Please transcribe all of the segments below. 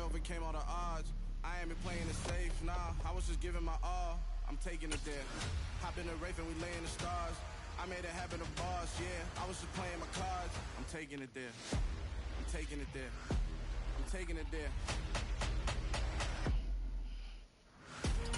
overcame all the odds. I ain't been playing it safe, nah. I was just giving my all. I'm taking it there. Hop in the Wraith and we laying the stars. I made it happen, the boss, yeah. I was just playing my cards. I'm taking it there. I'm taking it there. I'm taking it there.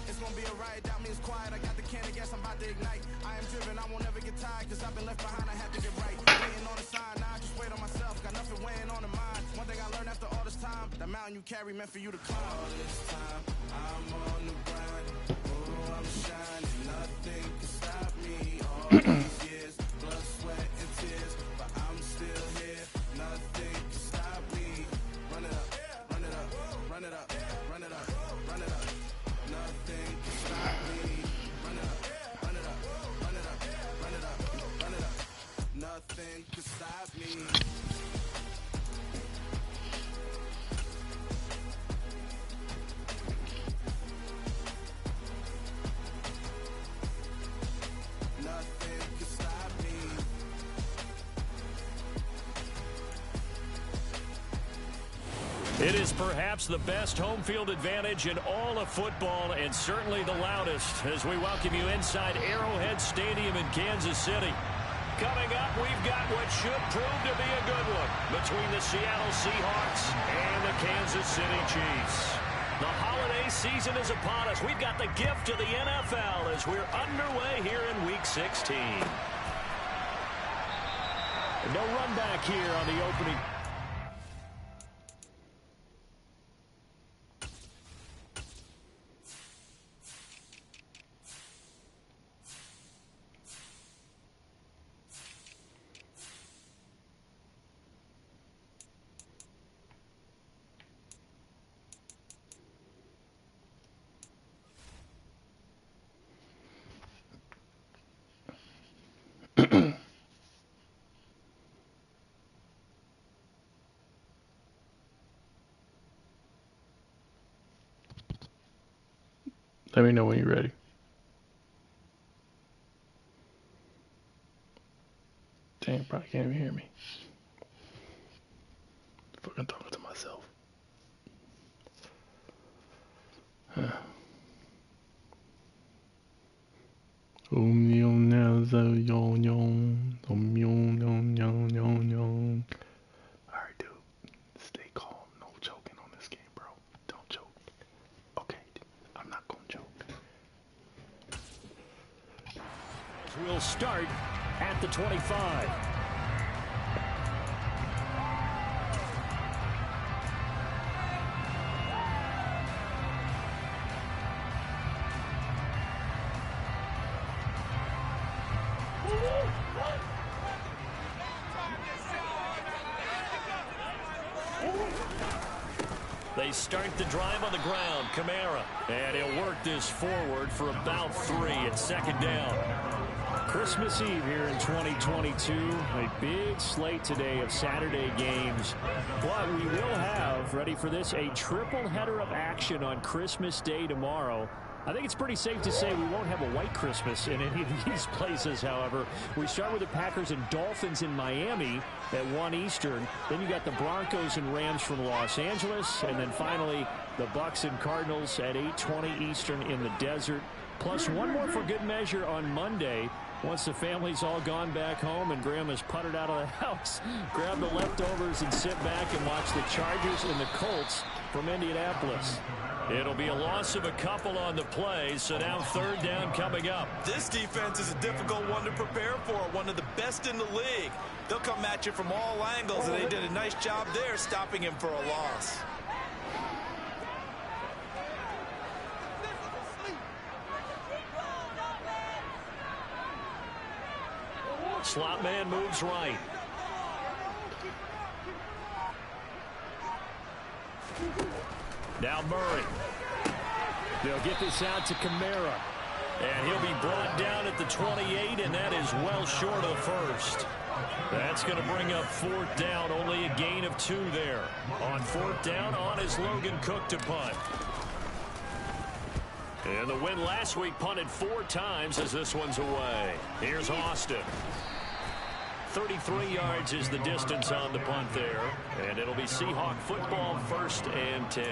It's gonna be a riot, doubt me it's quiet. I got the can of gas, I'm about to ignite. I am driven, I won't ever get tired, cause I've been left behind, I had to get right. Waiting on the sign, now I just wait on myself. Got nothing weighing on the mind. One thing I learned after all this time, the mountain you carry meant for you to climb. All this time, I'm on the grind. Oh, I'm shining, nothing can stop me. All these years, blood, sweat, and tears, but I'm still here. Nothing can stop me. Run it up, run it up, run it up, run it up, run it up. Nothing can stop me. Run it up, run it up, run it up, run it up, run it up. Nothing can stop me. Nothing can stop me. It is perhaps the best home field advantage in all of football, and certainly the loudest, as we welcome you inside Arrowhead Stadium in Kansas City. Coming up, we've got what should prove to be a good one between the Seattle Seahawks and the Kansas City Chiefs. The holiday season is upon us. We've got the gift of the NFL as we're underway here in Week 16. No run back here on the opening. Let me know when you're ready. Dang, probably can't even hear me. Fucking talking to myself. Alright, dude. Stay calm. No choking on this game, bro. Don't choke. Okay, I'm not gonna choke. We'll start at the 25. They start the drive on the ground. Kamara. And he'll work this forward for about 3 at second down. Christmas Eve here in 2022. A big slate today of Saturday games. But we will have, ready for this, a triple header of action on Christmas Day tomorrow. I think it's pretty safe to say we won't have a white Christmas in any of these places, however. We start with the Packers and Dolphins in Miami at 1 Eastern. Then you got the Broncos and Rams from Los Angeles. And then finally, the Bucs and Cardinals at 8:20 Eastern in the desert. Plus one more for good measure on Monday. Once the family's all gone back home and Grandma's puttered out of the house, grab the leftovers and sit back and watch the Chargers and the Colts from Indianapolis. It'll be a loss of a couple on the play, so now third down coming up. This defense is a difficult one to prepare for, one of the best in the league. They'll come at you from all angles, and they did a nice job there stopping him for a loss. Slot man moves right. Now Murray. They'll get this out to Kamara. And he'll be brought down at the 28, and that is well short of first. That's going to bring up fourth down. Only a gain of 2 there. On fourth down, on is Logan Cook to punt. And the win last week punted 4 times as this one's away. Here's Austin. 33 yards is the distance on the punt there. And it'll be Seahawk football, 1st and 10.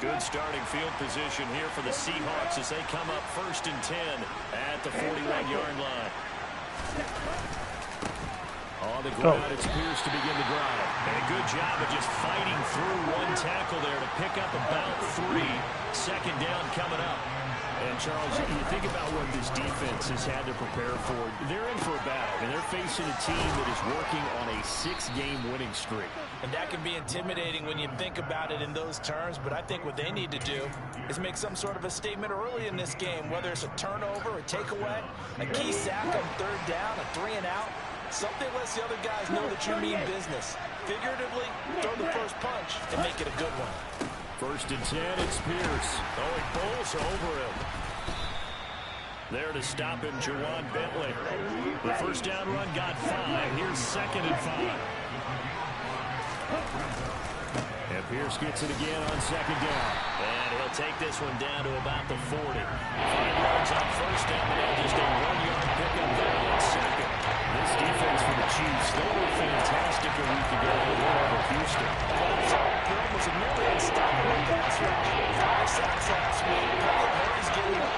Good starting field position here for the Seahawks as they come up 1st and 10 at the 41-yard line. On the ground, it's Pierce to begin the drive. And a good job of just fighting through one tackle there to pick up about 3. 2nd down coming up. And, Charles, you think about what this defense has had to prepare for. They're in for a battle. I mean, they're facing a team that is working on a 6-game winning streak. And that can be intimidating when you think about it in those terms, but I think what they need to do is make some sort of a statement early in this game, whether it's a turnover, a takeaway, a key sack on 3rd down, a 3-and-out. Something lets the other guys know that you mean business. Figuratively, throw the first punch and make it a good one. 1st and 10, it's Pierce. Oh, he bowls over him. There to stop him, Jawan Bentley. The 1st down run got 5. Here's 2nd and 5. And Pierce gets it again on 2nd down. And he'll take this one down to about the 40. 5 yards on 1st down, and just a 1-yard pickup there on 2nd. This defense for the Chiefs, they were fantastic a week ago over Houston. It was a nearly unstoppable pass rush. 5 sacks last week. Hurry's getting up.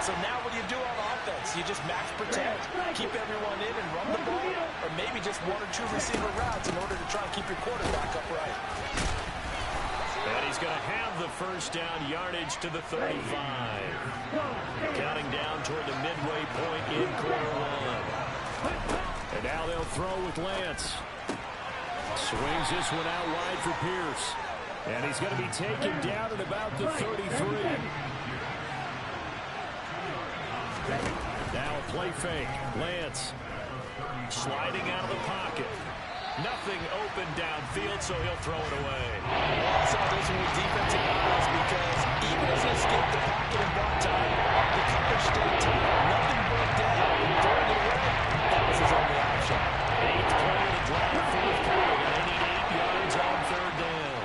So now what do you do on offense? You just max protect, keep everyone in and run the ball, or maybe just 1 or 2 receiver routes in order to try and keep your quarterback upright. And he's going to have the 1st down yardage to the 35. Counting down toward the midway point in quarter 1. And now they'll throw with Lance. Swings this one out wide for Pierce. And he's going to be taken down at about the 33. Now a play fake. Lance sliding out of the pocket. Nothing open downfield, so he'll throw it away. I saw this one with defensive guys because even as he escaped the pocket and bought time, the coverage stayed tight. Nothing broke down. Throwing it away, that was his only option. 8th play of the drive, 4th quarter. They need 8 yards on 3rd down.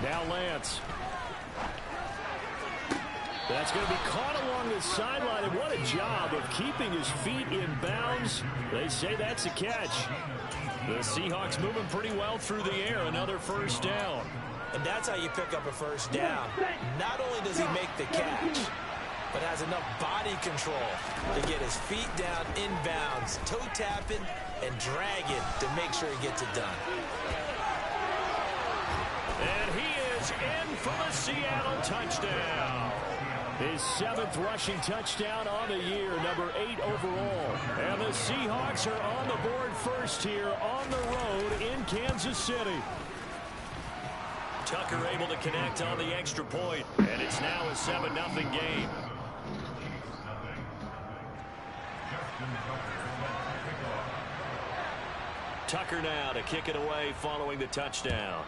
Now Lance. That's going to be caught along the sideline, and what a job of keeping his feet in bounds. They say that's a catch. The Seahawks moving pretty well through the air. Another 1st down. And that's how you pick up a 1st down. Not only does he make the catch, but has enough body control to get his feet down inbounds, toe tapping, and dragging to make sure he gets it done. And he is in for the Seattle touchdown. His 7th rushing touchdown on the year, number 8 overall. And the Seahawks are on the board first here on the road in Kansas City. Tucker able to connect on the extra point, and it's now a 7-0 game. Tucker now to kick it away following the touchdown.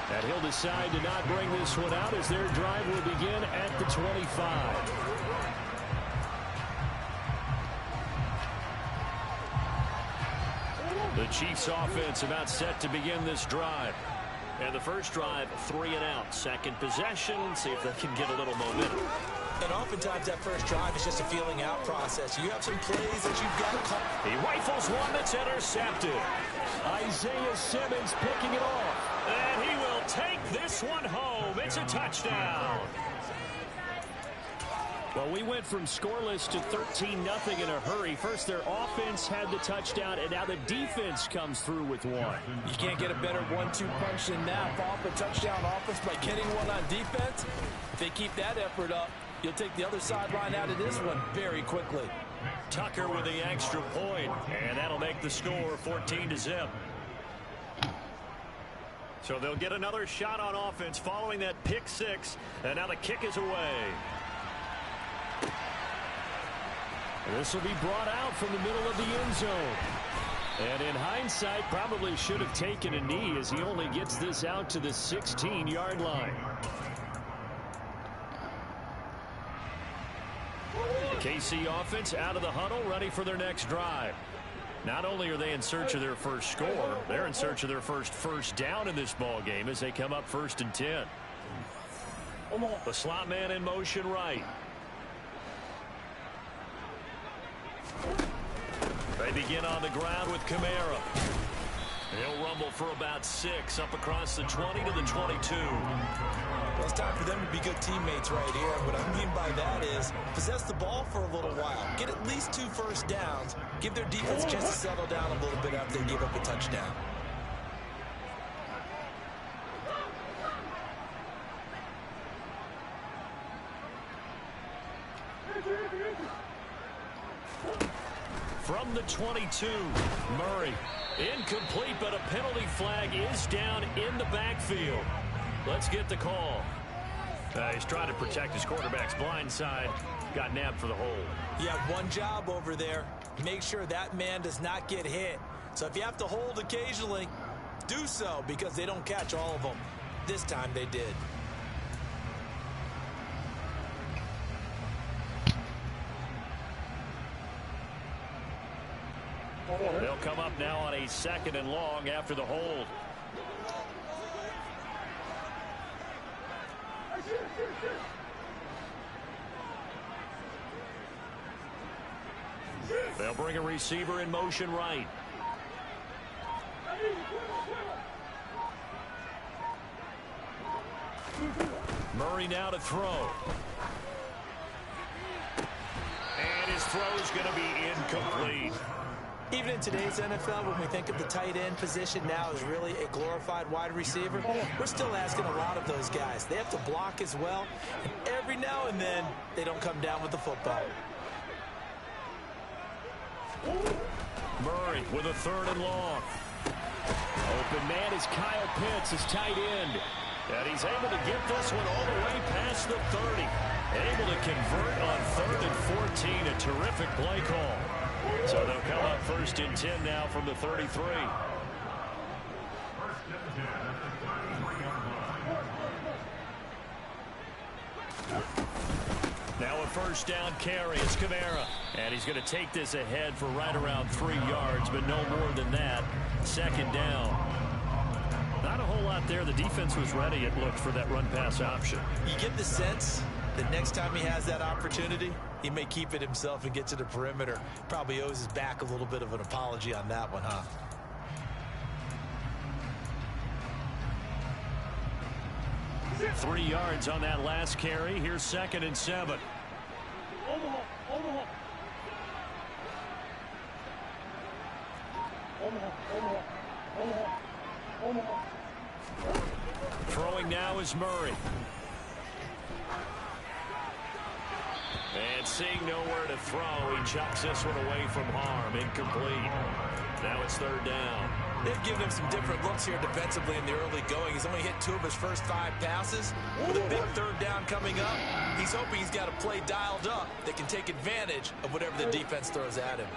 And he'll decide to not bring this one out as their drive will begin at the 25. The Chiefs offense about set to begin this drive. And the first drive, 3 and out. Second possession, see if they can get a little momentum. And oftentimes that first drive is just a feeling out process. You have some plays that you've got to call. He rifles one that's intercepted. Isaiah Simmons picking it off. And he will take this one home. It's a touchdown. Well, we went from scoreless to 13-0 in a hurry. First, their offense had the touchdown, and now the defense comes through with one. You can't get a better 1-2 punch than that. Off a touchdown offense by getting one on defense. If they keep that effort up, you'll take the other sideline out of this one very quickly. Tucker with the extra point, and that'll make the score 14-0. So they'll get another shot on offense following that pick six, and now the kick is away. This will be brought out from the middle of the end zone. And in hindsight, probably should have taken a knee as he only gets this out to the 16-yard line. KC offense out of the huddle, ready for their next drive. Not only are they in search of their first score, they're in search of their first down in this ball game as they come up 1st and 10. The slot man in motion right. They begin on the ground with Kamara. He'll rumble for about 6 up across the 20 to the 22. Well, it's time for them to be good teammates right here. What I mean by that is possess the ball for a little while. Get at least 2 first downs. Give their defense a chance to settle down a little bit after they give up a touchdown. From the 22, Murray. Incomplete, but a penalty flag is down in the backfield. Let's get the call. He's trying to protect his quarterback's blind side. Got nabbed for the hold. You have one job over there. Make sure that man does not get hit. So if you have to hold occasionally, do so, because they don't catch all of them. This time they did. They'll come up now on a 2nd and long after the hold. They'll bring a receiver in motion right. Murray now to throw. And his throw is going to be incomplete. Even in today's NFL, when we think of the tight end position now as really a glorified wide receiver, we're still asking a lot of those guys. They have to block as well, and every now and then they don't come down with the football. Murray with a 3rd and long. Open man is Kyle Pitts, his tight end. And he's able to get this one all the way past the 30. Able to convert on 3rd and 14. A terrific play call. So they'll come up 1st and 10 now from the 33. Now a 1st down carry. It's Kamara. And he's going to take this ahead for right around 3 yards, but no more than that. 2nd down. Not a whole lot there. The defense was ready, it looked, for that run-pass option. You get the sense that next time he has that opportunity, he may keep it himself and get to the perimeter. Probably owes his back a little bit of an apology on that one, huh? Three yards on that last carry. Here's 2nd and 7. Throwing now is Murray. And seeing nowhere to throw, he chucks this one away from harm. Incomplete. Now it's 3rd down. They've given him some different looks here defensively in the early going. He's only hit 2 of his first 5 passes. With a big 3rd down coming up, he's hoping he's got a play dialed up that can take advantage of whatever the defense throws at him.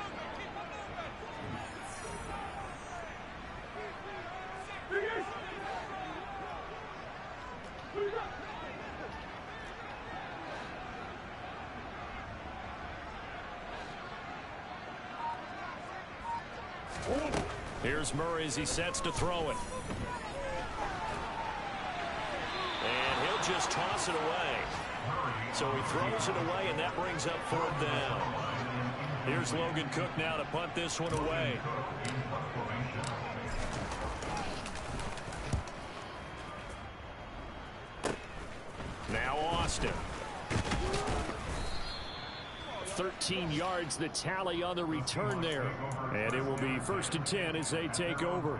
Here's Murray as he sets to throw it. And he'll just toss it away. So he throws it away, and that brings up 4th down. Here's Logan Cook now to punt this one away. Now Austin. 13 yards, the tally on the return there. And it will be 1st and 10 as they take over.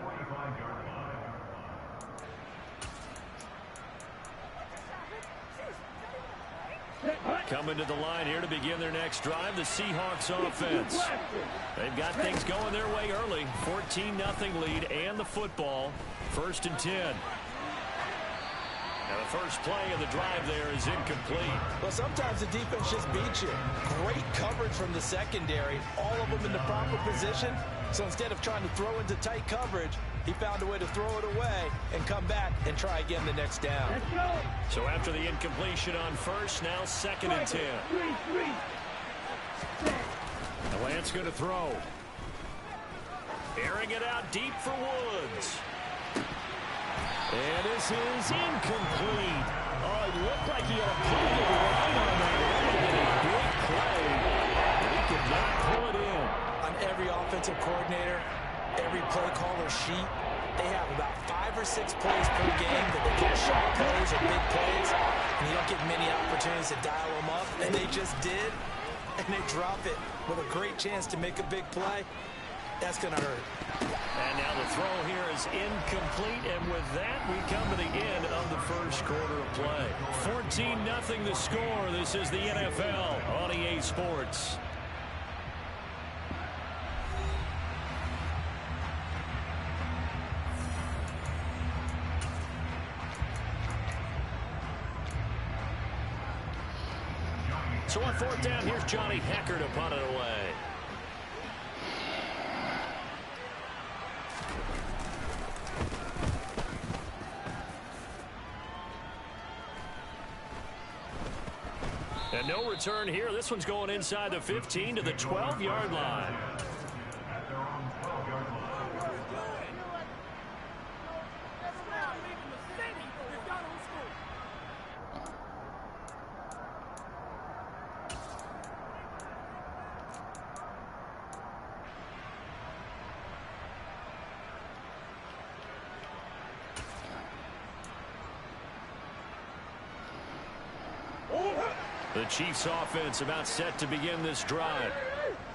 Coming to the line here to begin their next drive, the Seahawks offense. They've got things going their way early. 14-0 lead and the football. 1st and 10. Now the first play of the drive there is incomplete. Well, sometimes the defense just beats you. Great coverage from the secondary. All of them in the proper position. So instead of trying to throw into tight coverage, he found a way to throw it away and come back and try again the next down. So after the incompletion on 1st, now 2nd and 10. The Lance going to throw. Airing it out deep for Woods. And this is incomplete. Oh, it looked like he had a pretty good line on that. That would have been a big play. But he could not pull it in. On every offensive coordinator, every play caller sheet, they have about 5 or 6 plays per game that they call shot plays or big plays, and you don't get many opportunities to dial them up, and they just did, and they drop it with a great chance to make a big play. That's going to hurt. And now the throw here is incomplete, and with that, we come to the end of the first quarter of play. 14-0 the score. This is the NFL on EA Sports. So on fourth down, here's Johnny Hecker to punt it away. And no return here. This one's going inside the 15 to the 12-yard line. The Chiefs offense about set to begin this drive.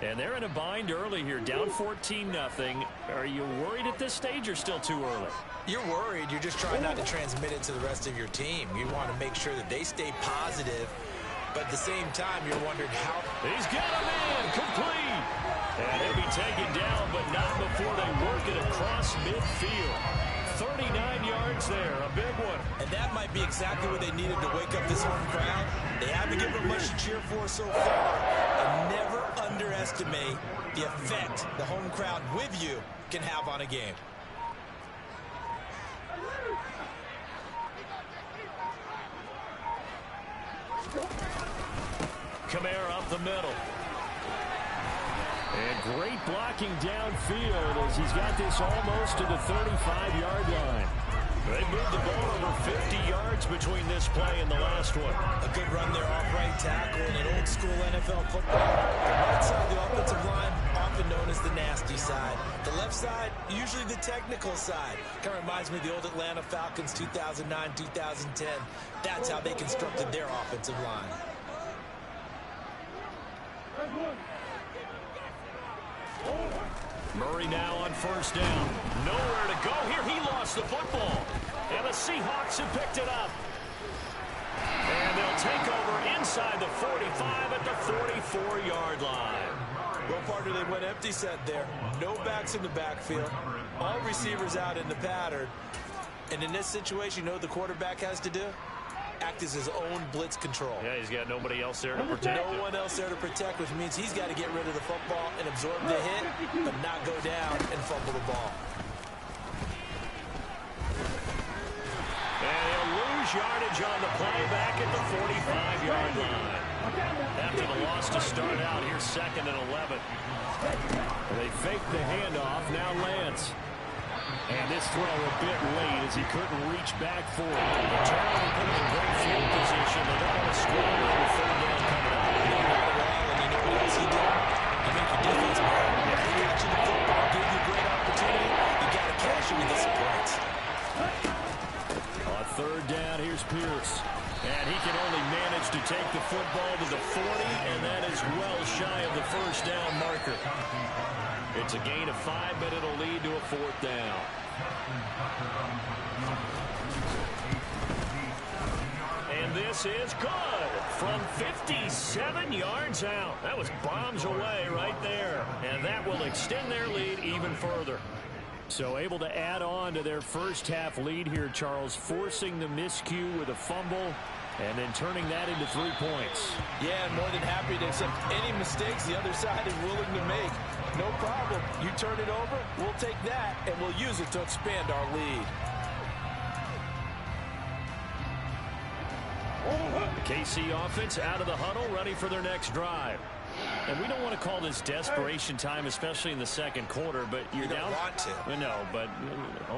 And they're in a bind early here, down 14-0. Are you worried at this stage or still too early? You're worried. You're just trying not to transmit it to the rest of your team. You want to make sure that they stay positive, but at the same time, you're wondering how. He's got a man, complete. And he'll be taken down, but not before they work it across midfield. 39 yards there, a big one. And that might be exactly what they needed to wake up this home crowd. They haven't given them much to cheer for so far. And never underestimate the effect the home crowd with you can have on a game. Kamara up the middle. And great blocking downfield as he's got this almost to the 35-yard line. They moved the ball over 50 yards between this play and the last one. A good run there off right tackle in an old-school NFL football. The right side of the offensive line, often known as the nasty side. The left side, usually the technical side. Kind of reminds me of the old Atlanta Falcons 2009, 2010. That's how they constructed their offensive line. Murray now on first down. Nowhere to go here. He lost the football. And the Seahawks have picked it up. And they'll take over inside the 45 at the 44-yard line. Well, partner, they went empty set there. No backs in the backfield. All receivers out in the pattern. And in this situation, you know what the quarterback has to do? Act as his own blitz control. Yeah, he's got nobody else there to protect him. No one else there to protect, which means he's got to get rid of the football and absorb the hit, but not go down and fumble the ball. And he'll lose yardage on the play back at the 45-yard line. After the loss to start out, here's 2nd and 11. They fake the handoff. Now Lance. And this throw a bit late as he couldn't reach back for it. The turnover put him in great field position. They don't want to squander on the 3rd down coming up. And you know what else he did? You make your defense better. If you're catching the football, give you a great opportunity, you got to cash it with the supports. On 3rd down, here's Pierce. And he can only manage to take the football to the 40, and that is well shy of the 1st down marker. It's a gain of 5, but it'll lead to a 4th down. And this is good from 57 yards out. That was bombs away right there. And that will extend their lead even further. So able to add on to their first half lead here, Charles, forcing the miscue with a fumble and then turning that into 3 points. Yeah, I'm more than happy to accept any mistakes the other side is willing to make. No problem. You turn it over, we'll take that, and we'll use it to expand our lead. The KC offense out of the huddle, ready for their next drive. And we don't want to call this desperation time, especially in the second quarter, but you're down. You don't want to. No, but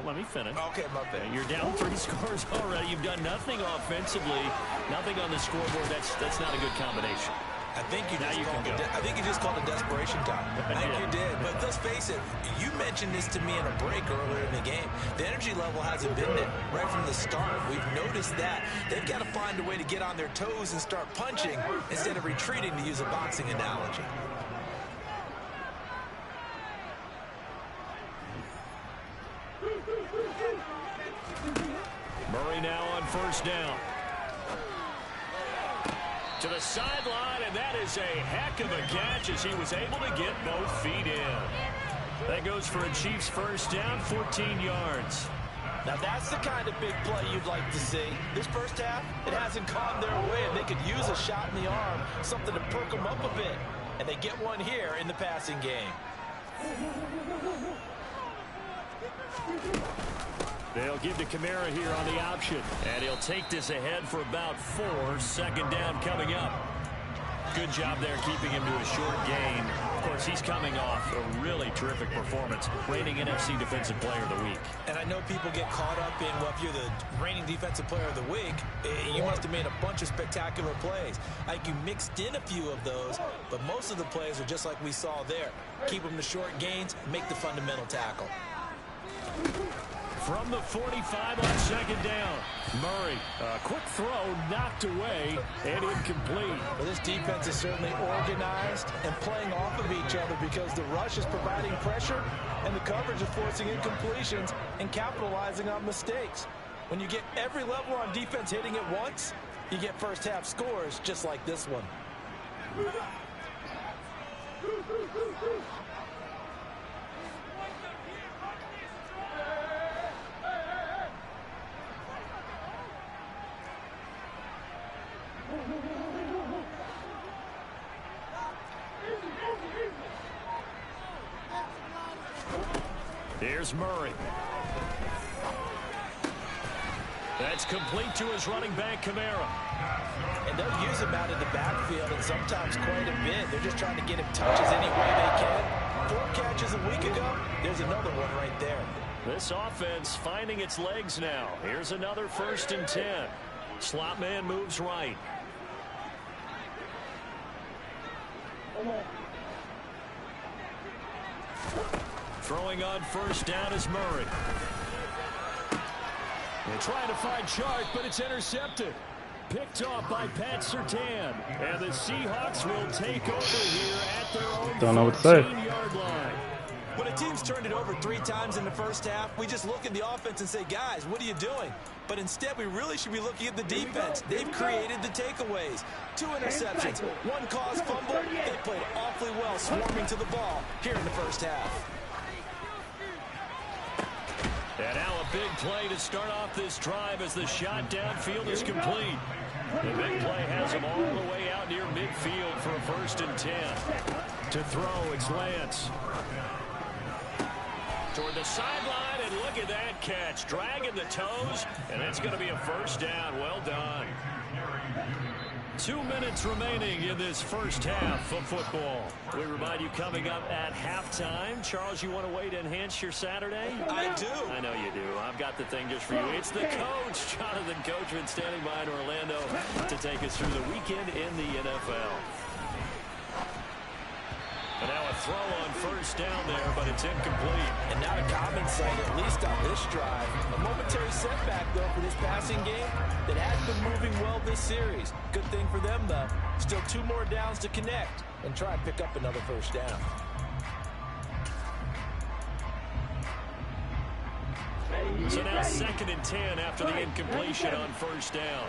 let me finish. Okay, my bad. You're down 3 scores already. You've done nothing offensively, nothing on the scoreboard. That's not a good combination. I think you just called it desperation time. I think you did. But let's face it, you mentioned this to me in a break earlier in the game. The energy level hasn't been there right from the start. We've noticed that. They've got to find a way to get on their toes and start punching instead of retreating, to use a boxing analogy. Murray now on first down. To the sideline, and that is a heck of a catch as he was able to get both feet in. That goes for a Chiefs first down, 14 yards. Now that's the kind of big play you'd like to see. This first half, it hasn't gone their way, and they could use a shot in the arm, something to perk them up a bit. And they get one here in the passing game. They'll give to Kamara here on the option. And he'll take this ahead for about 4. Second down coming up. Good job there keeping him to a short gain. Of course, he's coming off a really terrific performance. Reigning NFC Defensive Player of the Week. And I know people get caught up in, well, if you're the reigning Defensive Player of the Week, you must have made a bunch of spectacular plays. Like you mixed in a few of those, but most of the plays are just like we saw there. Keep them to short gains, make the fundamental tackle. From the 45 on second down. Murray, a quick throw, knocked away, and incomplete. Well, this defense is certainly organized and playing off of each other because the rush is providing pressure and the coverage is forcing incompletions and capitalizing on mistakes. When you get every level on defense hitting at once, you get first half scores just like this one. Here's Murray. That's complete to his running back, Kamara. And they'll use him out in the backfield, and sometimes quite a bit. They're just trying to get him touches any way they can. 4 catches a week ago. There's another one right there. This offense finding its legs now. Here's another 1st and 10. Slot man moves right. Throwing on first down is Murray. They're trying to find Chark, but it's intercepted. Picked off by Pat Surtain. And the Seahawks will take over here at their own 14-yard line. When a team's turned it over 3 times in the first half, we just look at the offense and say, guys, what are you doing? But instead, we really should be looking at the defense. They've created the takeaways. 2 interceptions, 1 caused fumble. They played awfully well swarming to the ball here in the first half. And now a big play to start off this drive as the shot downfield is complete. The big play has him all the way out near midfield for a 1st and 10. To throw, it's Lance. Toward the sideline, and look at that catch. Dragging the toes, and that's going to be a first down. Well done. 2 minutes remaining in this first half of football. We remind you coming up at halftime. Charles, you want a way to enhance your Saturday? I do. I know you do. I've got the thing just for you. It's the coach, Jonathan Coachman, standing by in Orlando to take us through the weekend in the NFL. And now a throw on first down there, but it's incomplete. And not a common sight, at least on this drive. A momentary setback, though, for this passing game that has been moving well this series. Good thing for them, though. Still 2 more downs to connect and try and pick up another first down. So now 2nd and 10 after the incompletion on first down.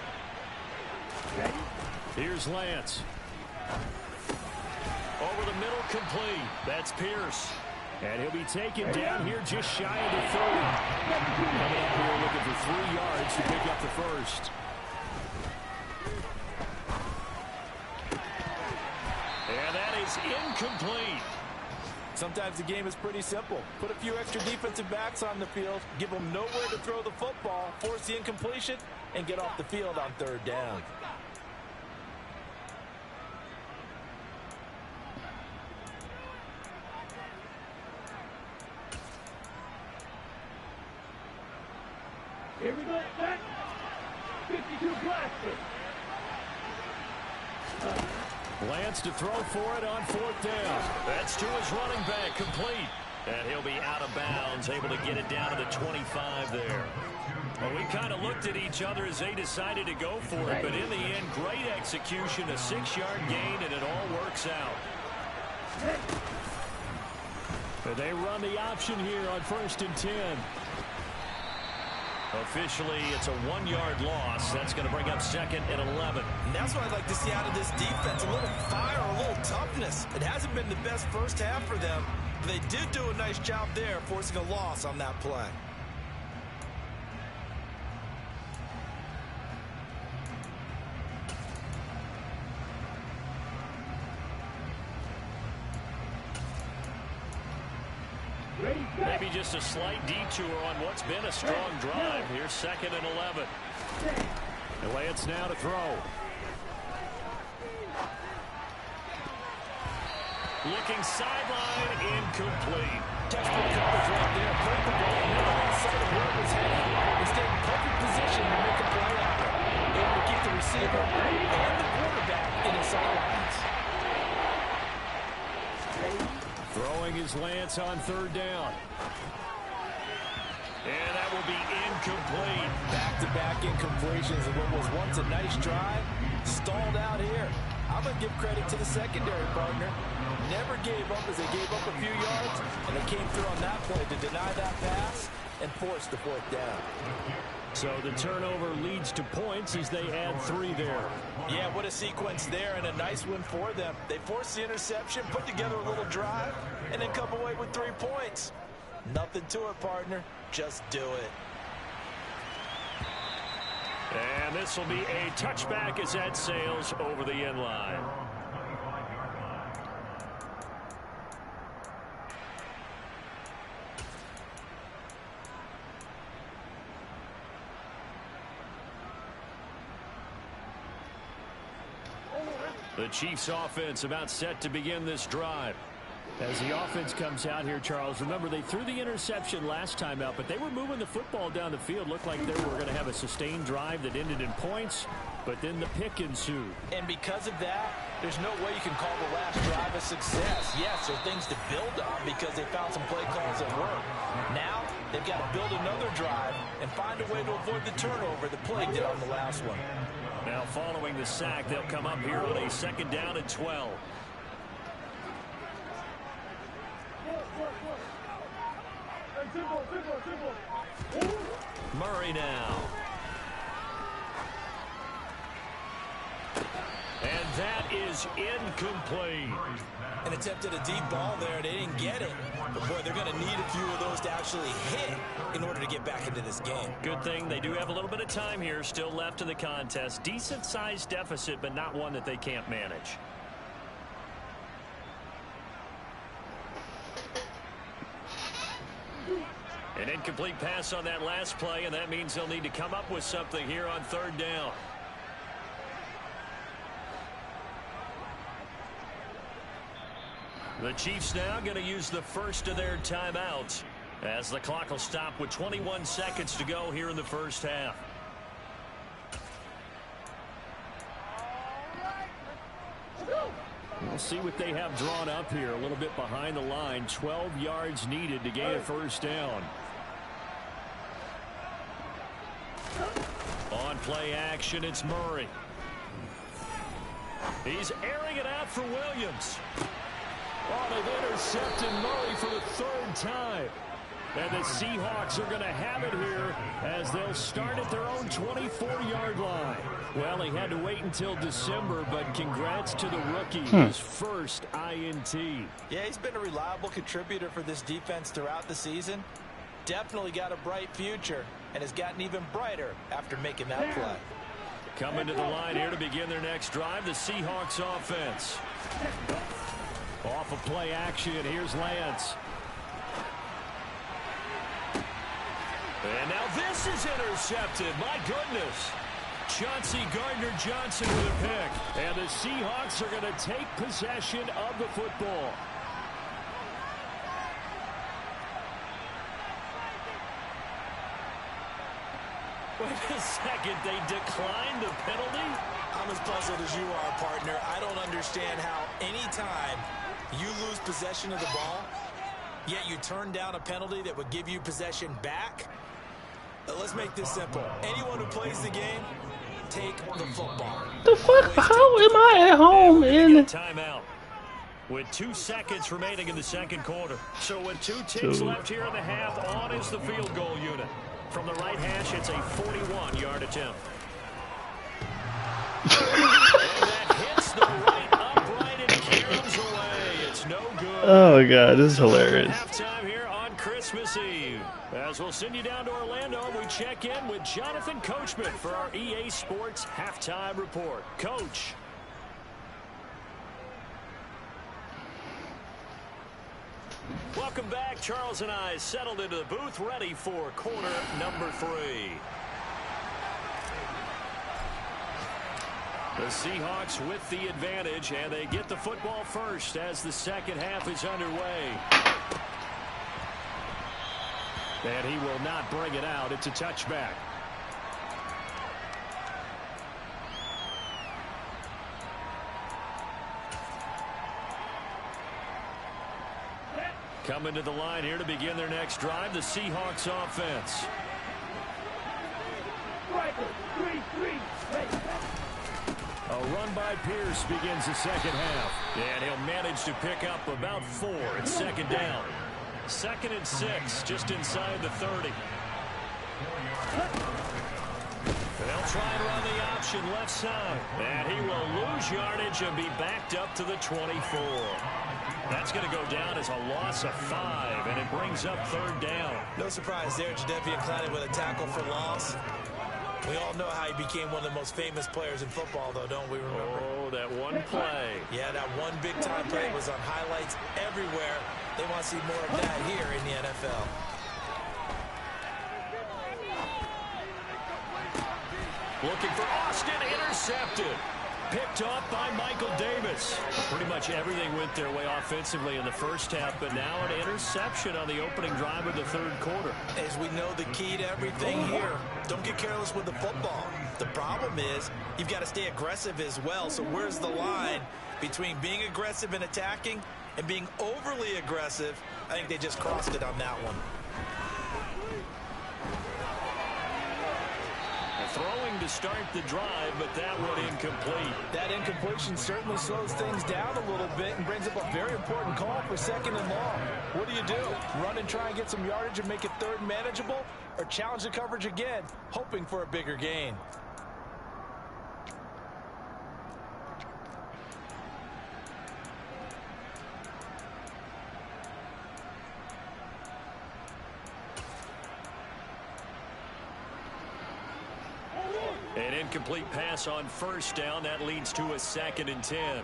Here's Lance. Over the middle, complete. That's Pierce. And he'll be taken down here just shy of the 30. Coming up here looking for 3 yards to pick up the first. And that is incomplete. Sometimes the game is pretty simple. Put a few extra defensive backs on the field, give them nowhere to throw the football, force the incompletion, and get off the field on 3rd down. Lance to throw for it on 4th down. That's to his running back, complete. And he'll be out of bounds, able to get it down to the 25 there. Well, we kind of looked at each other as they decided to go for it, but in the end, great execution, a 6-yard gain, and it all works out. But they run the option here on 1st and 10. Officially, it's a 1-yard loss. That's going to bring up 2nd and 11. And that's what I'd like to see out of this defense. A little fire, a little toughness. It hasn't been the best first half for them. But they did do a nice job there, forcing a loss on that play. Maybe just a slight detour on what's been a strong drive. Here's 2nd and 11. And Lance now to throw. Looking sideline, incomplete. Textbook coverage right there. Put the ball never lost sight of where it was headed. They stayed in perfect position to make a play on it. Able to keep the receiver and the quarterback in his sidelines. Throwing is Lance on 3rd down. And that will be incomplete. Back-to-back incompletions of what was once a nice drive. Stalled out here. I'm going to give credit to the secondary partner. Never gave up as they gave up a few yards, and they came through on that play to deny that pass and force the 4th down. So the turnover leads to points as they add 3 there. Yeah, what a sequence there, and a nice win for them. They forced the interception, put together a little drive, and then come away with 3 points. Nothing to it, partner. Just do it. And this will be a touchback as that sails over the end line. The Chiefs offense about set to begin this drive. As the offense comes out here, Charles, remember they threw the interception last time out, but they were moving the football down the field. Looked like they were going to have a sustained drive that ended in points, but then the pick ensued. And because of that, there's no way you can call the last drive a success. Yes, there are things to build on because they found some play calls that work. Now, they've got to build another drive and find a way to avoid the turnover that plagued it on the last one. Now, following the sack, they'll come up here on a 2nd down and 12. Murray now. And that is incomplete. An attempt at a deep ball there. They didn't get it. But, boy, they're going to need a few of those to actually hit in order to get back into this game. Good thing they do have a little bit of time here still left in the contest. Decent-sized deficit, but not one that they can't manage. An incomplete pass on that last play, and that means they'll need to come up with something here on 3rd down. The Chiefs now going to use the first of their timeouts as the clock will stop with 21 seconds to go here in the first half. We'll see what they have drawn up here. A little bit behind the line. 12 yards needed to gain a 1st down. On play action, it's Murray. He's airing it out for Williams. Oh, they've intercepted Murray for the 3rd time. And the Seahawks are going to have it here as they'll start at their own 24-yard line. Well, he had to wait until December, but congrats to the rookie, his first INT. Yeah, he's been a reliable contributor for this defense throughout the season. Definitely got a bright future and has gotten even brighter after making that play. Coming to the line here to begin their next drive, the Seahawks offense. Off of play action, here's Lance. And now this is intercepted. My goodness. Chauncey Gardner-Johnson with a pick. And the Seahawks are going to take possession of the football. Well, the second, they declined the penalty. I'm as puzzled as you are, partner. I don't understand how any time you lose possession of the ball, yet you turn down a penalty that would give you possession back. Let's make this simple. Anyone who plays the game, take the football. The fuck? How am I at home in timeout? With 2 seconds remaining in the second quarter. So with 2 ticks left here in the half, on is the field goal unit. From the right hash, it's a 41-yard attempt. And that hits the right upright and caroms away. It's no good. Oh my god, this is hilarious. Halftime here on Christmas Eve. As we'll send you down to Orlando, we check in with Jonathan Coachman for our EA Sports Halftime Report. Coach. Welcome back. Charles and I settled into the booth, ready for quarter number 3. The Seahawks with the advantage, and they get the football first as the second half is underway. And he will not bring it out. It's a touchback. Coming to the line here to begin their next drive, the Seahawks offense. A run by Pierce begins the second half. And he'll manage to pick up about 4 at second down. 2nd and 6, just inside the 30. They'll try and run the option left side. And he will lose yardage and be backed up to the 24. That's going to go down as a loss of 5, and it brings up 3rd down. No surprise there, Jadeveon Clowney with a tackle for loss. We all know how he became one of the most famous players in football, though, don't we remember? Oh, that one play. Yeah, that one big-time play was on highlights everywhere. They want to see more of that here in the NFL. Looking for Austin, intercepted. Picked off by Michael Davis. Pretty much everything went their way offensively in the first half, but now an interception on the opening drive of the 3rd quarter. As we know, the key to everything here, don't get careless with the football. The problem is you've got to stay aggressive as well. So where's the line between being aggressive and attacking and being overly aggressive? I think they just crossed it on that one. Throwing to start the drive, but that one incomplete. That incompletion certainly slows things down a little bit and brings up a very important call for 2nd and long. What do? Run and try and get some yardage and make it 3rd manageable, or challenge the coverage again, hoping for a bigger gain? An incomplete pass on 1st down. That leads to a 2nd and 10.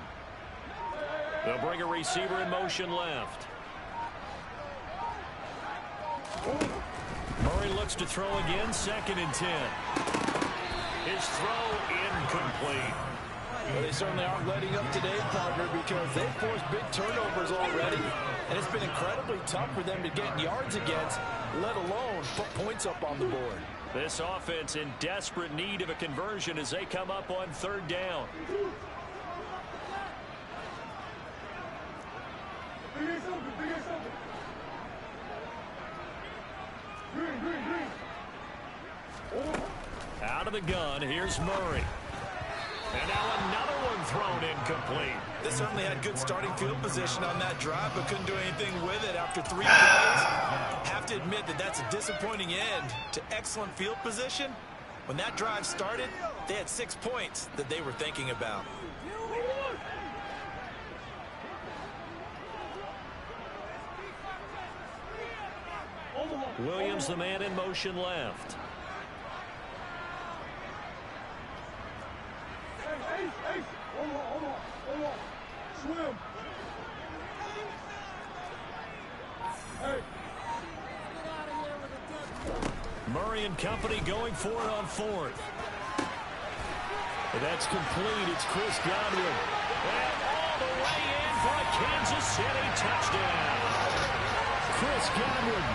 They'll bring a receiver in motion left. Murray looks to throw again. 2nd and 10. His throw incomplete. Well, they certainly aren't letting up today, partner, because they've forced big turnovers already, and it's been incredibly tough for them to get yards against, let alone put points up on the board. This offense in desperate need of a conversion as they come up on 3rd down. Out of the gun, here's Murray. And now another one thrown incomplete. They certainly had good starting field position on that drive, but couldn't do anything with it after 3 plays. Have to admit that that's a disappointing end to excellent field position. When that drive started, they had 6 points that they were thinking about. Williams, the man in motion left. Swim. Murray and company going for it on 4th. That's complete. It's Chris Godwin. And all the way in for a Kansas City touchdown. Chris Godwin,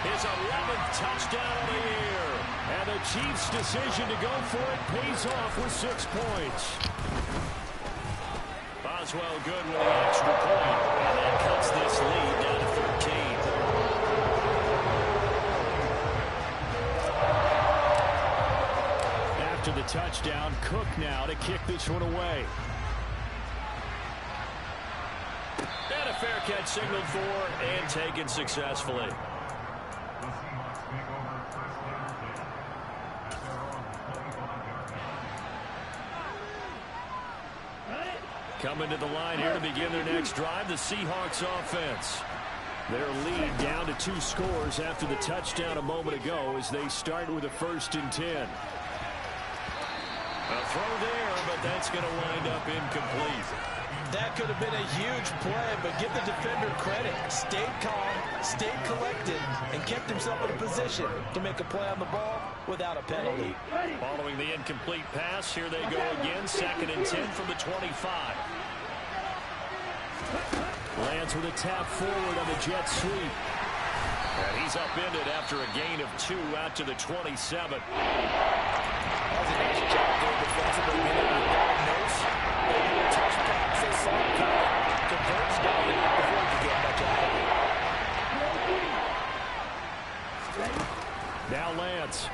his 11th touchdown of the year. And the Chiefs' decision to go for it pays off with 6 points. Boswell good with the extra point. And that cuts this lead down to 13. After the touchdown, Cook now to kick this one away. And a fair catch signaled for and taken successfully. Coming to the line here to begin their next drive, the Seahawks offense. Their lead down to 2 scores after the touchdown a moment ago as they start with a 1st and 10. A throw there, but that's going to wind up incomplete. That could have been a huge play, but give the defender credit. Stayed calm, stayed collected, and kept himself in a position to make a play on the ball without a penalty. Following the incomplete pass, here they go again. 2nd and 10 from the 25. Lance with a tap forward on the jet sweep. And he's upended after a gain of 2 out to the 27. That's a nice job there defensively. Being able to diagnose maybe a touch pass. They saw it coming. Converts down there before he could get much out of it. Now Lance.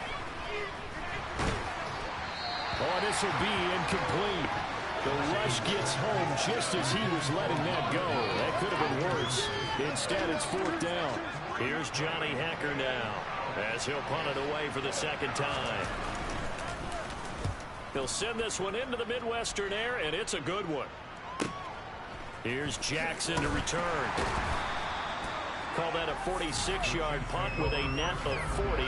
Oh, this will be incomplete. The rush gets home just as he was letting that go. That could have been worse. Instead, it's 4th down. Here's Johnny Hacker now as he'll punt it away for the 2nd time. He'll send this one into the Midwestern air, and it's a good one. Here's Jackson to return. Call that a 46-yard punt with a net of 40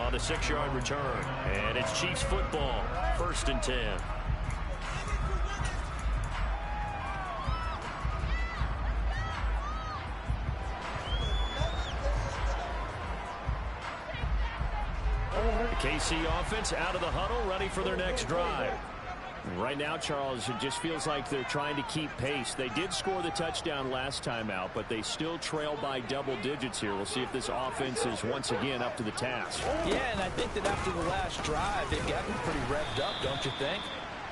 on a 6-yard return. And it's Chiefs football, 1st and 10. KC offense out of the huddle, ready for their next drive. Right now, Charles, it just feels like they're trying to keep pace. They did score the touchdown last time out, but they still trail by double digits here. We'll see if this offense is once again up to the task. Yeah, and I think that after the last drive, they've gotten pretty revved up, don't you think?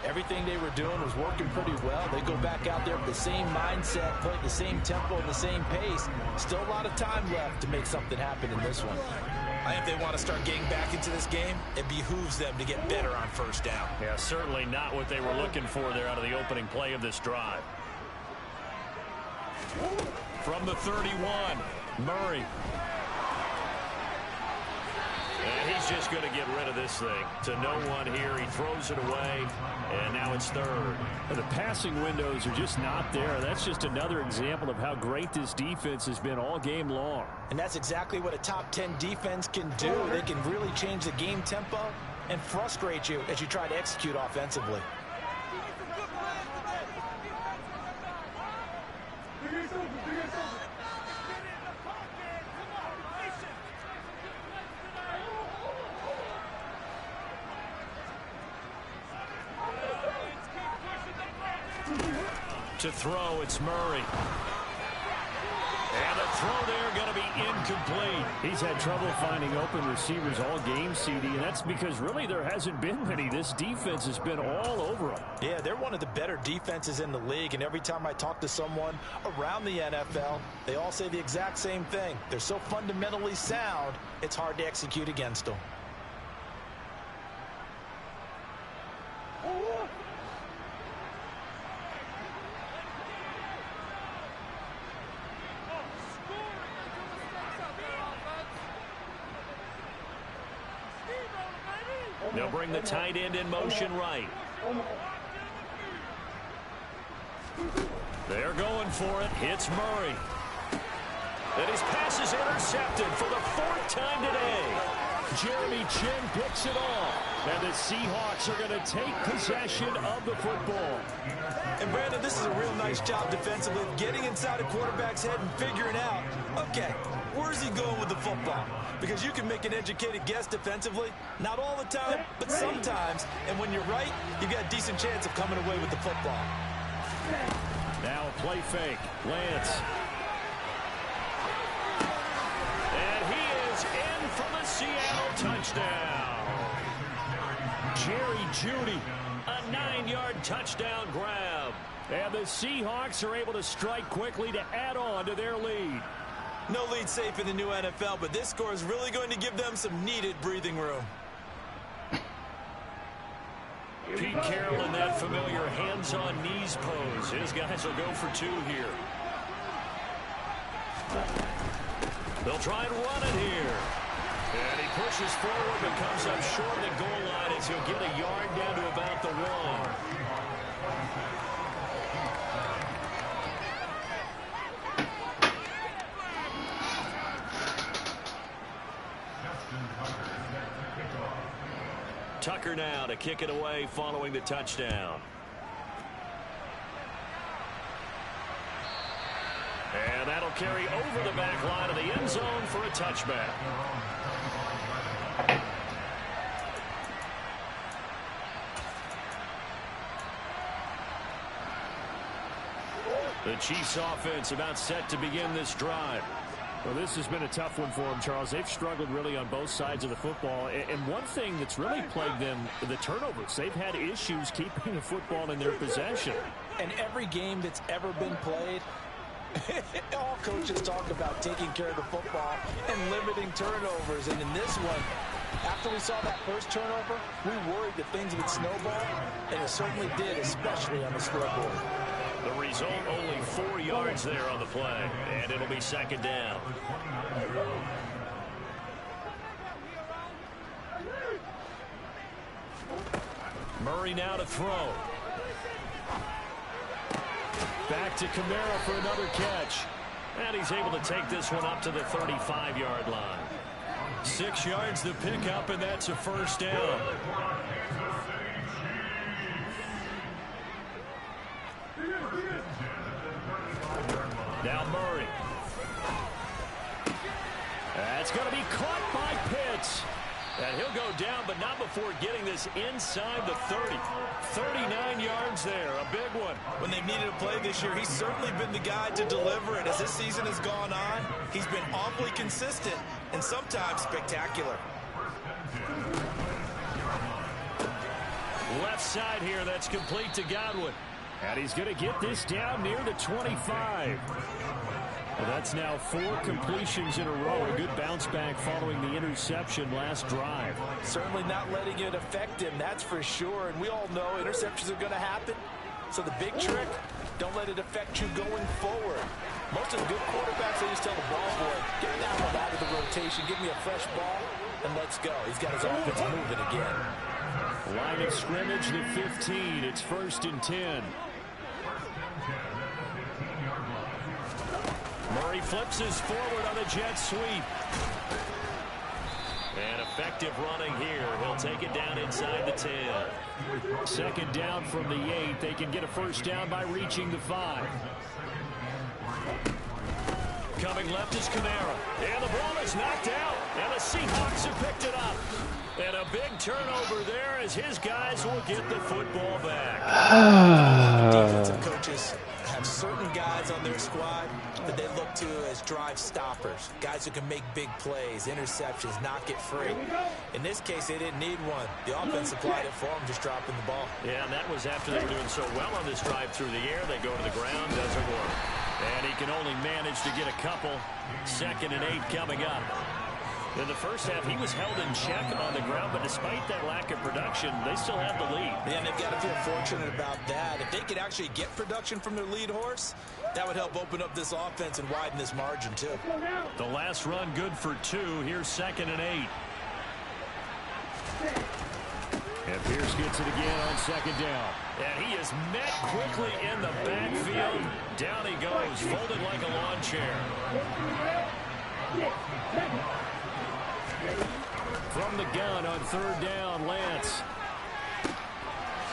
Everything they were doing was working pretty well. They go back out there with the same mindset, play at the same tempo and the same pace. Still a lot of time left to make something happen in this one. If they want to start getting back into this game, it behooves them to get better on 1st down. Yeah, certainly not what they were looking for there out of the opening play of this drive. From the 31, Murray. And he's just going to get rid of this thing. To no one here. He throws it away, and now it's 3rd. The passing windows are just not there. That's just another example of how great this defense has been all game long. And that's exactly what a top 10 defense can do. They can really change the game tempo and frustrate you as you try to execute offensively. To throw, it's Murray. And the throw there going to be incomplete. He's had trouble finding open receivers all game, CD, and that's because really there hasn't been many. This defense has been all over them. Yeah, they're one of the better defenses in the league, and every time I talk to someone around the NFL, they all say the exact same thing. They're so fundamentally sound, it's hard to execute against them. They'll bring the tight end in motion right. They're going for it. It's Murray. And his pass is intercepted for the 4th time today. Jeremy Chin picks it off. And the Seahawks are going to take possession of the football. And Brandon, this is a real nice job defensively of getting inside a quarterback's head and figuring out, okay, where's he going with the football? Because you can make an educated guess defensively, not all the time, but sometimes. And when you're right, you've got a decent chance of coming away with the football. Now a play fake. Lance. And he is in from the Seattle touchdown. Jerry Jeudy. A 9-yard touchdown grab. And the Seahawks are able to strike quickly to add on to their lead. No lead safe in the new NFL, but this score is really going to give them some needed breathing room. Pete Carroll in that familiar hands-on knees pose. His guys will go for 2 here. They'll try and run it here. And he pushes forward but comes up short of the goal line as he'll get a yard down to about the 1. Tucker now to kick it away following the touchdown. And that'll carry over the back line of the end zone for a touchback. The Chiefs offense about set to begin this drive. Well, this has been a tough one for them, Charles. They've struggled really on both sides of the football. And one thing that's really plagued them, the turnovers. They've had issues keeping the football in their possession. And every game that's ever been played, all coaches talk about taking care of the football and limiting turnovers. And in this one, after we saw that first turnover, we worried that things would snowball, and it certainly did, especially on the scoreboard. The result, only 4 yards there on the play, and it'll be second down. Murray now to throw. Back to Kamara for another catch. And he's able to take this one up to the 35-yard line. 6 yards to pick up, and that's a first down. Now Murray. That's going to be caught by Pitts. And he'll go down, but not before getting this inside the 30. 39 yards there, a big one. When they've needed a play this year, he's certainly been the guy to deliver it. As this season has gone on, he's been awfully consistent and sometimes spectacular. Left side here, that's complete to Godwin. And he's going to get this down near the 25. Well, that's now 4 completions in a row. A good bounce back following the interception last drive. Certainly not letting it affect him, that's for sure. And we all know interceptions are going to happen. So the big trick, don't let it affect you going forward. Most of the good quarterbacks, they just tell the ball boy, get that one out of the rotation, give me a fresh ball, and let's go. He's got his offense moving again. Line of scrimmage, the 15. It's 1st and 10. Murray flips his forward on the jet sweep. And effective running here. He'll take it down inside the 10. Second down from the 8. They can get a first down by reaching the 5. Coming left is Kamara. And the ball is knocked out. And the Seahawks have picked it up. And a big turnover there as his guys will get the football back. Defensive coaches have certain guys on their squad that they look to as drive stoppers. Guys who can make big plays, interceptions, knock it free. In this case, they didn't need one. The offense supplied it for them, just dropping the ball. Yeah, and that was after they were doing so well on this drive through the air. They go to the ground, doesn't work. And he can only manage to get a couple. 2nd and 8 coming up. In the first half, he was held in check on the ground, but despite that lack of production, they still have the lead. Yeah, and they've got to feel fortunate about that. If they could actually get production from their lead horse, that would help open up this offense and widen this margin, too. The last run good for 2. Here's 2nd and 8. And Pierce gets it again on 2nd down. And he is met quickly in the backfield. Down he goes, folded like a lawn chair. From the gun on 3rd down, Lance.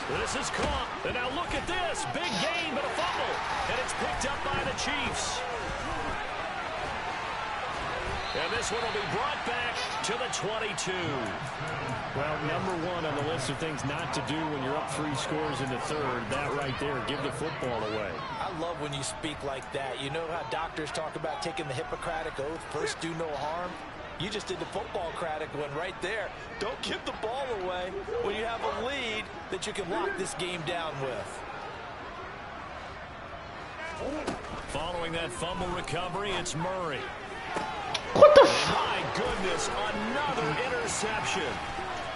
This is caught. And now look at this. Big gain, but a fumble. And it's picked up by the Chiefs. And this one will be brought back to the 22. Well, number 1 on the list of things not to do when you're up 3 scores in the 3rd. That right there, give the football away. I love when you speak like that. You know how doctors talk about taking the Hippocratic Oath, first do no harm? You just did the football Craddock one right there. Don't give the ball away when you have a lead that you can lock this game down with. Following that fumble recovery, it's Murray. What the My goodness, another interception.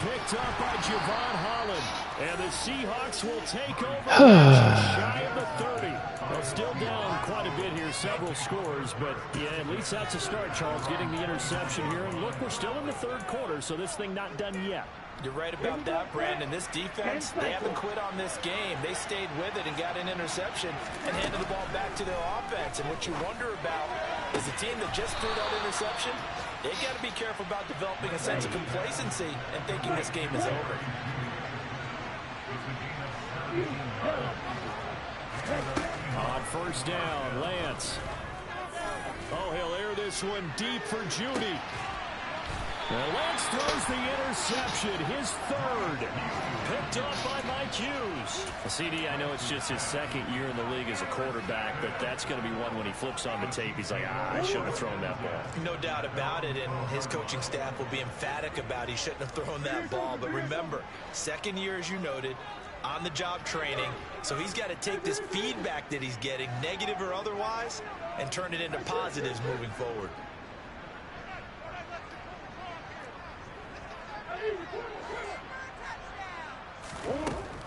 Picked up by Javon Holland. And the Seahawks will take over shy of the 30. Well, still down quite a bit here, several scores. But, yeah, at least that's a start, Charles, getting the interception here. And, look, we're still in the third quarter, so this thing not done yet. You're right about that, Brandon. This defense, they haven't quit on this game. They stayed with it and got an interception and handed the ball back to their offense. And what you wonder about is the team that just threw that interception, they got to be careful about developing a sense of complacency and thinking this game is over. On first down, Lance. Oh, he'll air this one deep for Judy. And Lance throws the interception, his third. Picked up by Mike Hughes. CD, I know it's just his second year in the league as a quarterback, but that's going to be one when he flips on the tape. He's like, I shouldn't have thrown that ball. No doubt about it, and his coaching staff will be emphatic about he shouldn't have thrown that ball. But remember, second year, as you noted, on-the-job training, so he's got to take this feedback that he's getting, negative or otherwise, and turn it into positives moving forward.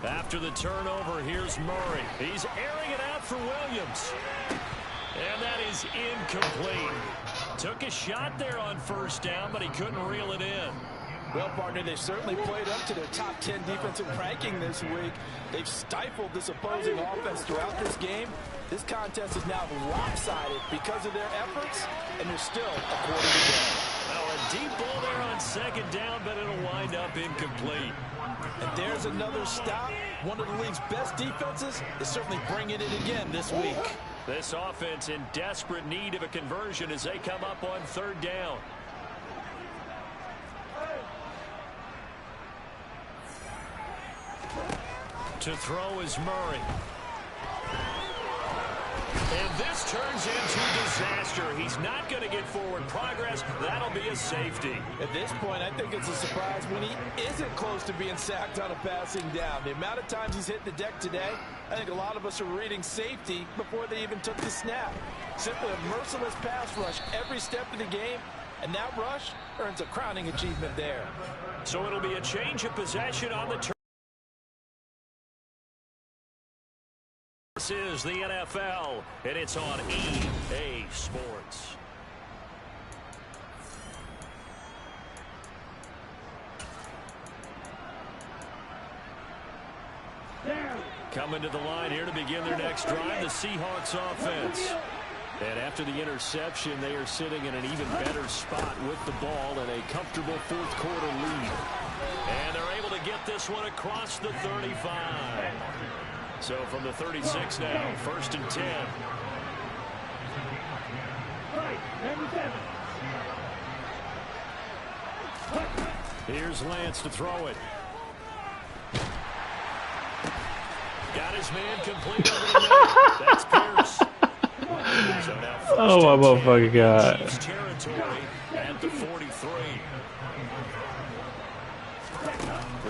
After the turnover, here's Murray. He's airing it out for Williams. And that is incomplete. Took a shot there on first down, but he couldn't reel it in. Well, partner, they've certainly played up to their top 10 defensive ranking this week. They've stifled this opposing offense throughout this game. This contest is now lopsided because of their efforts, and there's still a quarter to go. Well, a deep ball there on second down, but it'll wind up incomplete. And there's another stop. One of the league's best defenses is certainly bringing it again this week. This offense in desperate need of a conversion as they come up on third down. To throw is Murray. And this turns into disaster. He's not going to get forward progress. That'll be a safety. At this point, I think it's a surprise when he isn't close to being sacked on a passing down. The amount of times he's hit the deck today, I think a lot of us are reading safety before they even took the snap. Simply a merciless pass rush every step of the game, and that rush earns a crowning achievement there. So it'll be a change of possession on the turn. This is the NFL, and it's on EA Sports. Coming to the line here to begin their next drive, the Seahawks offense. And after the interception, they are sitting in an even better spot with the ball and a comfortable fourth quarter lead. And they're able to get this one across the 35. So from the 36 now, first and 10. Here's Lance to throw it. Got his man complete over the middle. That's Pierce. So now first Oh my motherfucking God. Chiefs territory at the 43.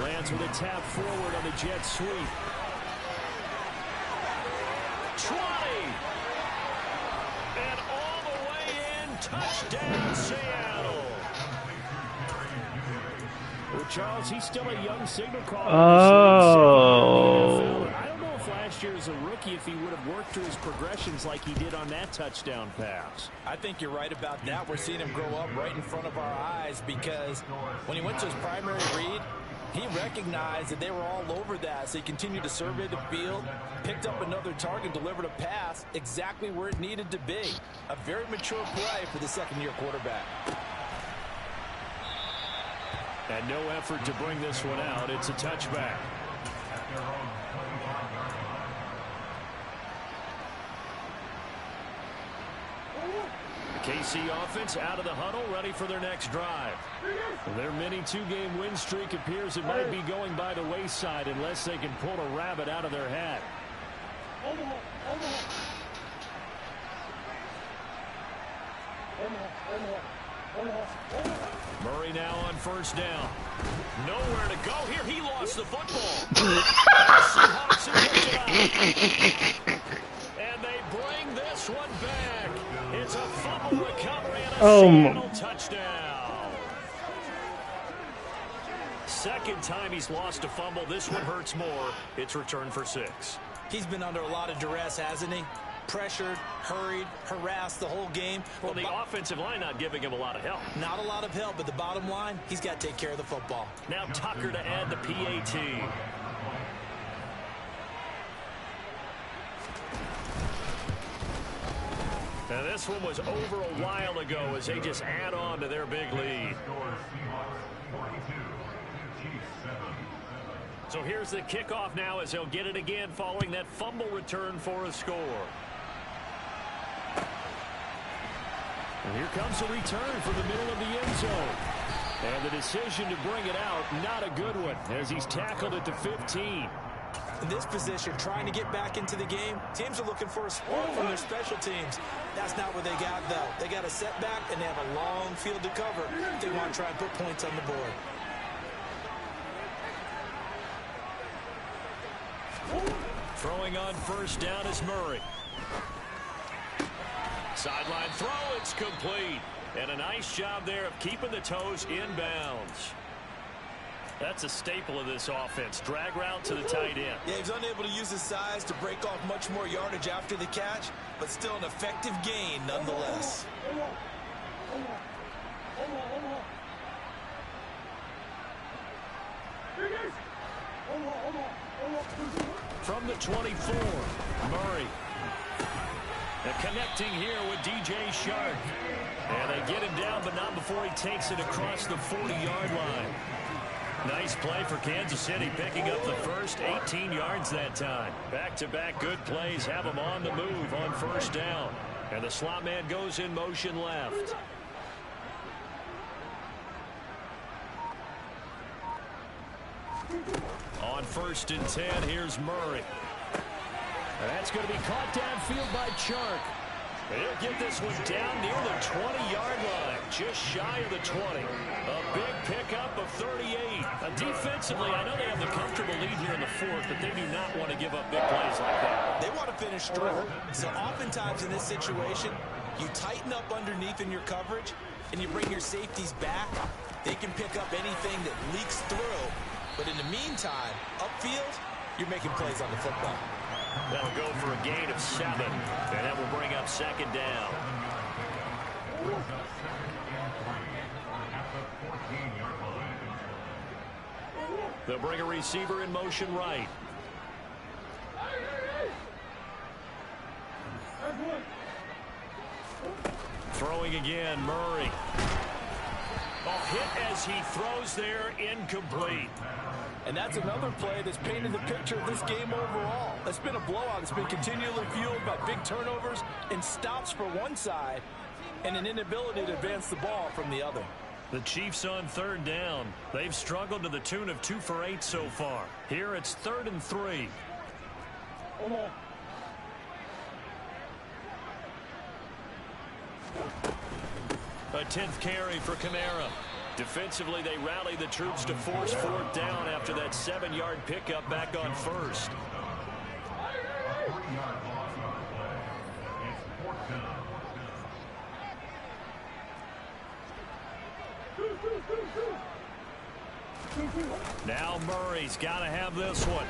Lance with a tap forward on the jet sweep. 20. And all the way in. Touchdown, Seattle. Well, Charles, he's still a young signal caller. Oh. I don't know if last year as a rookie, if he would have worked through his progressions like he did on that touchdown pass. I think you're right about that. We're seeing him grow up right in front of our eyes because when he went to his primary read, he recognized that they were all over that, so he continued to survey the field, picked up another target, delivered a pass exactly where it needed to be. A very mature play for the second-year quarterback. And no effort to bring this one out. It's a touchback. KC offense out of the huddle, ready for their next drive. Their mini two-game win streak appears it might be going by the wayside unless they can pull a rabbit out of their hat. Murray now on first down. Nowhere to go here. He lost the football. Seahawks have picked it up. And they bring this one back. It's a fumble recovery and a Seattle touchdown. Second time he's lost a fumble. This one hurts more. It's returned for 6. He's been under a lot of duress, hasn't he? Pressured, hurried, harassed the whole game. Well, the offensive line not giving him a lot of help. Not a lot of help, but the bottom line, he's got to take care of the football. Now Tucker to add the PAT. Now this one was over a while ago as they just add on to their big lead. So here's the kickoff now as they'll get it again following that fumble return for a score. And here comes a return from the middle of the end zone. And the decision to bring it out, not a good one, as he's tackled at the 15. In this position, trying to get back into the game, teams are looking for a spark from their special teams. That's not what they got, though. They got a setback, and they have a long field to cover if they want to try and put points on the board. Throwing on first down is Murray. Sideline throw, it's complete. And a nice job there of keeping the toes inbounds. That's a staple of this offense. Drag route to the tight end. Yeah, he's unable to use his size to break off much more yardage after the catch, but still an effective gain nonetheless. From the 24, Murray. And connecting here with DJ Shark. And they get him down, but not before he takes it across the 40-yard line. Nice play for Kansas City, picking up the first 18 yards that time. Back-to-back good plays have him on the move on first down. And the slot man goes in motion left. On first and 10, here's Murray. And that's going to be caught downfield by Chark. He'll get this one down near the 20-yard line, just shy of the 20. A big pickup of 38. Defensively, I know they have the comfortable lead here in the fourth, but they do not want to give up big plays like that. They want to finish strong. So oftentimes in this situation, you tighten up underneath in your coverage, and you bring your safeties back. They can pick up anything that leaks through. But in the meantime, upfield, you're making plays on the football. That'll go for a gain of 7, and that will bring up second down. They'll bring a receiver in motion right. Throwing again, Murray. Hit as he throws there, incomplete. And that's another play that's painted the picture of this game overall. It's been a blowout. It's been continually fueled by big turnovers and stops for one side and an inability to advance the ball from the other. The Chiefs on third down. They've struggled to the tune of 2 for 8 so far. Here it's 3rd and 3. A 10th carry for Kamara. Defensively, they rally the troops to force 4th down after that 7-yard pickup back on first. Now Murray's got to have this one.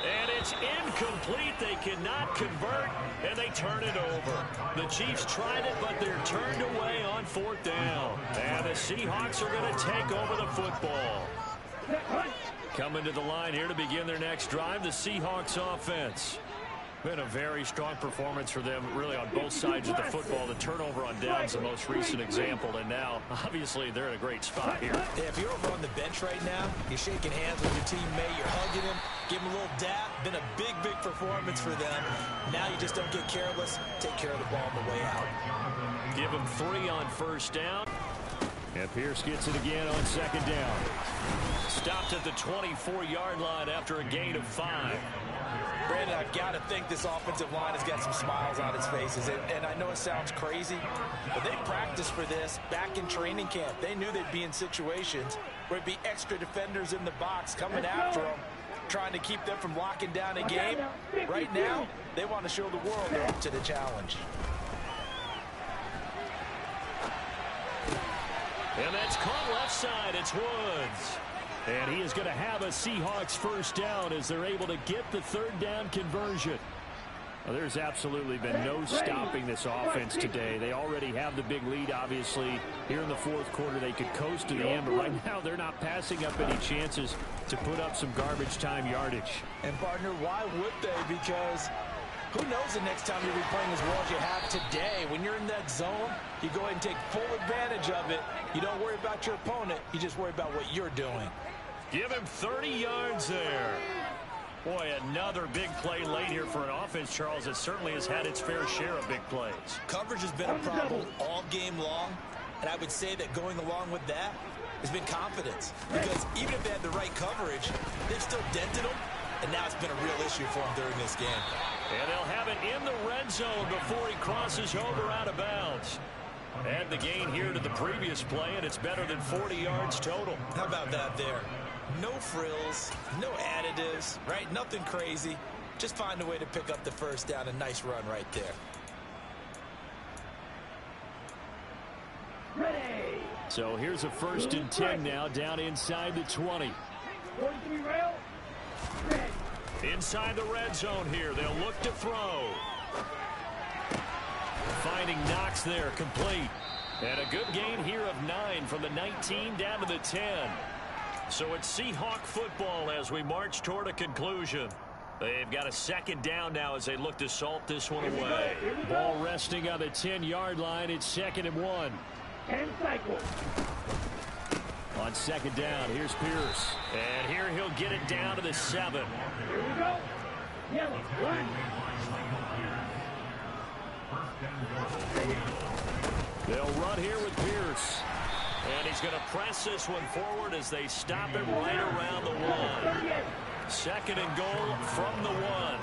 And it's incomplete. They cannot convert, and they turn it over. The Chiefs tried it, but they're turned away on 4th down. And the Seahawks are going to take over the football. Coming to the line here to begin their next drive, the Seahawks offense. Been a very strong performance for them, really, on both sides of the football. The turnover on downs, the most recent example, and now, obviously, they're in a great spot here. Yeah, if you're over on the bench right now, you're shaking hands with your teammate, you're hugging him, give him a little dap. Been a big, big performance for them. Now you just don't get careless. Take care of the ball on the way out. Give him 3 on first down. And Pierce gets it again on 2nd down. Stopped at the 24-yard line after a gain of 5. Brandon, I've got to think this offensive line has got some smiles on its faces. And I know it sounds crazy, but they practiced for this back in training camp. They knew they'd be in situations where there'd be extra defenders in the box coming after them, trying to keep them from locking down a game. Right now, they want to show the world they're up to the challenge. And that's caught left side. It's Woods. And he is going to have a Seahawks first down as they're able to get the third down conversion. Well, there's absolutely been no stopping this offense today. They already have the big lead, obviously. Here in the fourth quarter, they could coast to the end, but right now they're not passing up any chances to put up some garbage time yardage. And, partner, why would they? Because who knows the next time you'll be playing as well as you have today. When you're in that zone, you go ahead and take full advantage of it. You don't worry about your opponent. You just worry about what you're doing. Give him 30 yards there. Boy, another big play late here for an offense, Charles, that certainly has had its fair share of big plays. Coverage has been a problem all game long, and I would say that going along with that has been confidence. Because even if they had the right coverage, they've still dented them, and now it's been a real issue for them during this game. And they'll have it in the red zone before he crosses over out of bounds. Add the gain here to the previous play, and it's better than 40 yards total. How about that there? No frills, no additives, right? Nothing crazy. Just find a way to pick up the first down. A nice run right there. Ready. So here's a 1st and 10 now, down inside the 20. 43 rail. Ready. Inside the red zone here. They'll look to throw. Finding Knox there, complete. And a good gain here of 9 from the 19 down to the 10. So it's Seahawk football as we march toward a conclusion. They've got a 2nd down now as they look to salt this one away. Ball resting on the 10-yard line. It's 2nd and 1. 10 cycles. On 2nd down, here's Pierce. And here he'll get it down to the 7. Here we go. Yellow, run. They'll run here with Pierce. And he's going to press this one forward as they stop it right around the 1. 2nd and goal from the 1.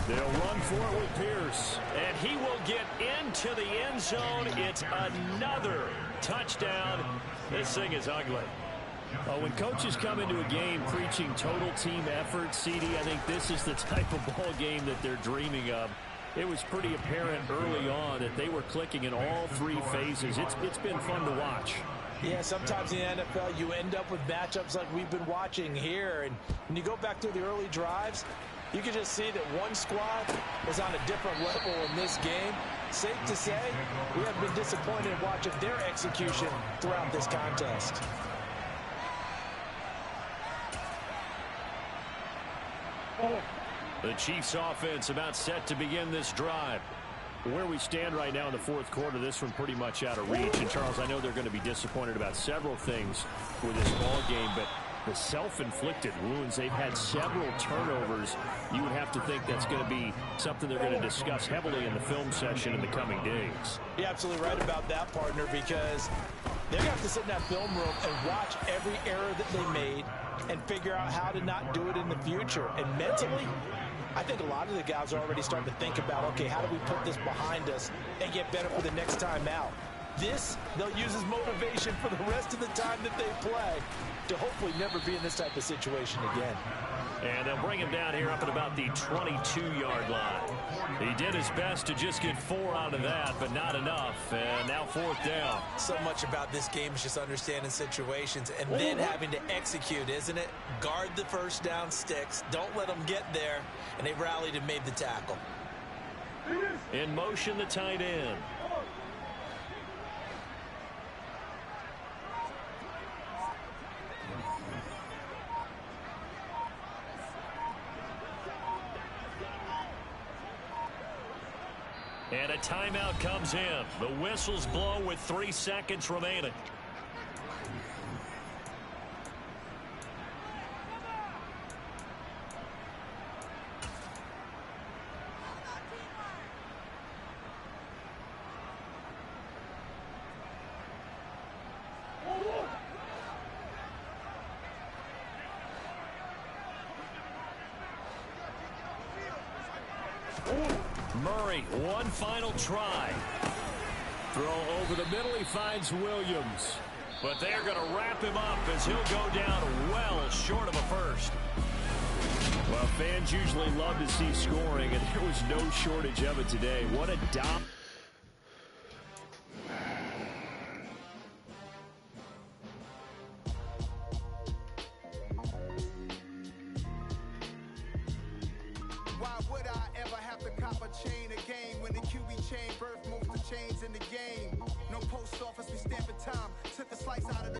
They'll run for it with Pierce. And he will get into the end zone. It's another touchdown. This thing is ugly. When coaches come into a game preaching total team effort, CD, I think this is the type of ball game that they're dreaming of. It was pretty apparent early on that they were clicking in all 3 phases. It's been fun to watch. Yeah, sometimes in the NFL you end up with matchups like we've been watching here. And when you go back to the early drives, you can just see that one squad is on a different level in this game. Safe to say, we have been disappointed in watching their execution throughout this contest. The Chiefs offense about set to begin this drive. Where we stand right now in the fourth quarter, this one pretty much out of reach. And Charles, I know they're going to be disappointed about several things with this ball game, but the self-inflicted wounds, they've had several turnovers. You would have to think that's going to be something they're going to discuss heavily in the film session in the coming days. You're absolutely right about that, partner, because they're going to have to sit in that film room and watch every error that they made and figure out how to not do it in the future. And mentally, I think a lot of the guys are already starting to think about, okay, how do we put this behind us and get better for the next time out? This, they'll use as motivation for the rest of the time that they play to hopefully never be in this type of situation again. And they'll bring him down here up at about the 22-yard line. He did his best to just get 4 out of that, but not enough. And now 4th down. So much about this game is just understanding situations and then having to execute, isn't it? Guard the first down sticks. Don't let them get there. And they rallied and made the tackle. In motion, the tight end. And a timeout comes in. The whistles blow with 3 seconds remaining. Murray, one final try. Throw over the middle, he finds Williams. But they're going to wrap him up as he'll go down well short of a first. Well, fans usually love to see scoring, and there was no shortage of it today. What a down. Why would I ever have to cop a chain again when the QB chain birth most of the chains in the game? No post office, we stamping time. Took a slice out of the